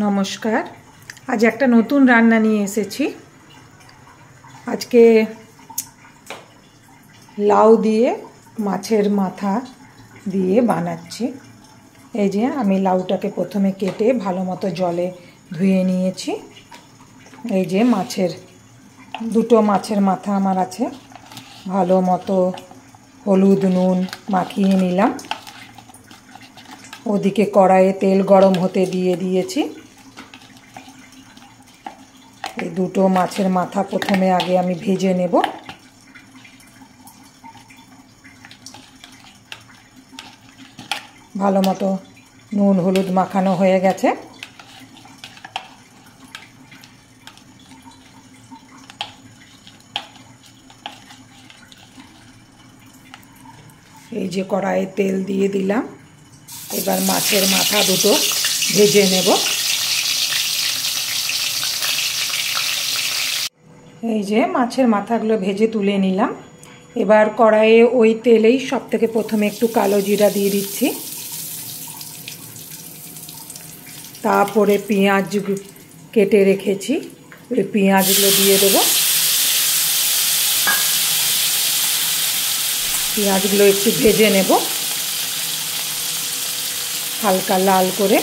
নমস্কার। আজ একটা নতুন রান্না নিয়ে এসেছি। আজকে লাউ দিয়ে মাছের মাথা দিয়ে বানাচ্ছি। এই যে আমি লাউটাকে প্রথমে কেটে ভালো মতো জলে ধুয়ে নিয়েছি। এই যে দুটো মাছের মাথা আমার আছে। ভালো মতো হলুদ নুন মাখিয়ে নিলাম। ওদিকে কড়াইয়ে তেল গরম হতে দিয়ে দিয়েছি। এই দুটো মাছের মাথা প্রথমে আগে আমি ভেজে নেব। ভালো মতো নুন হলুদ মাখানো হয়ে গেছে। এই যে কড়াইয়ে তেল দিয়ে দিলাম। এবার মাছের মাথা দুটো ভেজে নেব। এই যে মাছের মাথাগুলো ভেজে তুলে নিলাম। এবার কড়াইয়ে ওই তেলেই সব থেকে প্রথমে একটু কালো জিরা দিয়ে দিচ্ছি। তারপরে পেঁয়াজ কেটে রেখেছি, ওই পেঁয়াজগুলো দিয়ে দেবো। পেঁয়াজগুলো একটু ভেজে নেব হালকা লাল করে।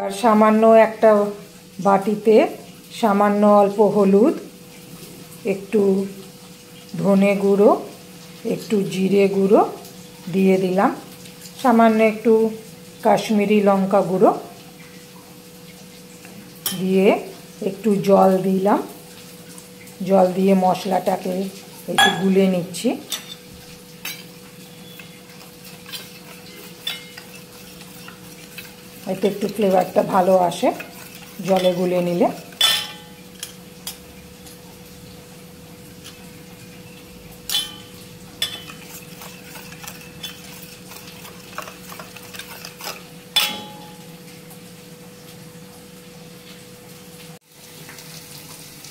আর সামান্য একটা বাটিতে সামান্য অল্প হলুদ, একটু ধনে গুঁড়ো, একটু জিরে গুঁড়ো দিয়ে দিলাম। সামান্য একটু কাশ্মীরি লঙ্কা গুঁড়ো দিয়ে একটু জল দিলাম। জল দিয়ে মশলাটাকে একটু গুলে নিচ্ছি। এতে একটু ফ্লেভারটা ভালো আসে জলে গুলে নিলে।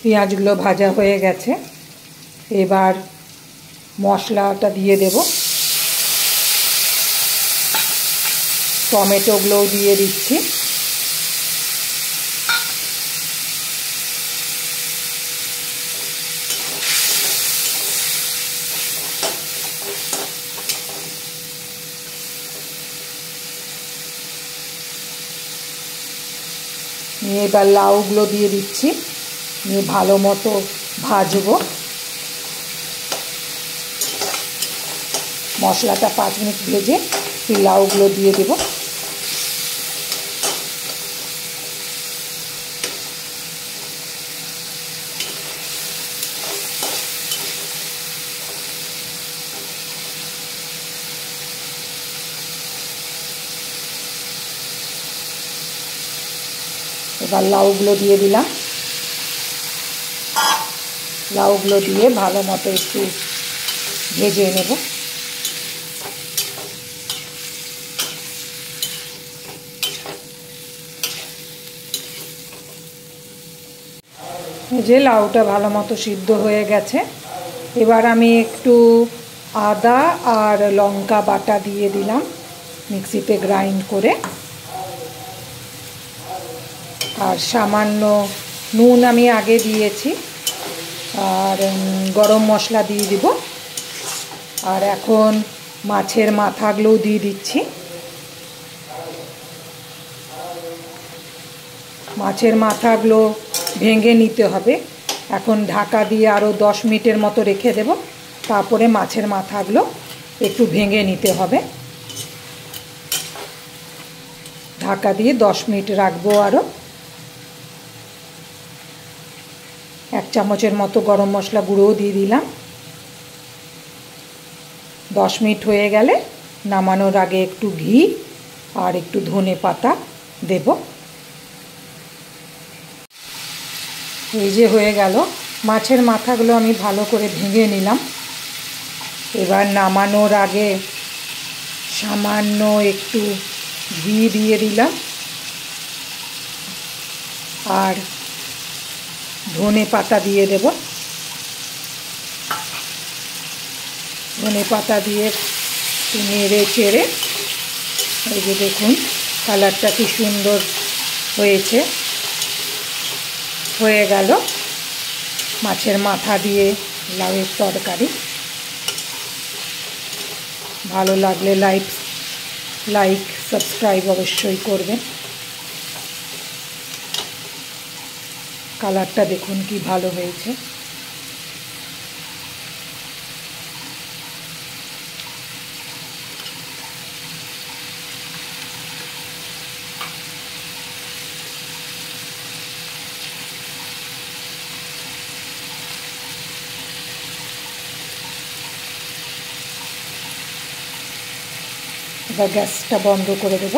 পেঁয়াজগুলো ভাজা হয়ে গেছে। এবার মশলাটা দিয়ে দেব। টমেটোগুলোও দিয়ে দিচ্ছি। এবার লাউগুলো দিয়ে দিচ্ছি, নিয়ে ভালো মতো ভাজবো। মশলাটা 5 মিনিট ভেজে লাউগুলো দিয়ে দেব। এবার লাউগুলো দিয়ে দিলাম। লাউগুলো দিয়ে ভালো মতো একটু ভেজে নেব। এই যে লাউটা ভালো মতো সিদ্ধ হয়ে গেছে। এবার আমি একটু আদা আর লঙ্কা বাটা দিয়ে দিলাম মিক্সিতে গ্রাইন্ড করে। আর সামান্য নুন আমি আগে দিয়েছি, আর গরম মশলা দিয়ে দিব। আর এখন মাছের মাথাগুলোও দিয়ে দিচ্ছি। মাছের মাথাগুলো ভেঙে নিতে হবে। এখন ঢাকা দিয়ে আরও 10 মিনিটের মতো রেখে দেব। তারপরে মাছের মাথাগুলো একটু ভেঙে নিতে হবে। ঢাকা দিয়ে 10 মিনিট রাখবো। আরও 1 চামচের মতো গরম মশলা গুঁড়োও দিয়ে দিলাম। 10 মিনিট হয়ে গেলে নামানোর আগে একটু ঘি আর একটু ধনে পাতা দেব। এই যে হয়ে গেল। মাছের মাথাগুলো আমি ভালো করে ভেঙে নিলাম। এবার নামানোর আগে সামান্য একটু ঘি দিয়ে দিলাম। আর ধনে পাতা দিয়ে দেব। ধনে পাতা দিয়ে নেড়ে চেড়ে, এই যে দেখুন কালারটা কি সুন্দর হয়েছে। হয়ে গেল মাছের মাথা দিয়ে লাউয়ের তরকারি। ভালো লাগলে লাইক সাবস্ক্রাইব অবশ্যই করবেন। কালারটা দেখুন কি ভালো হয়েছে। এবার গ্যাসটা বন্ধ করে দেব।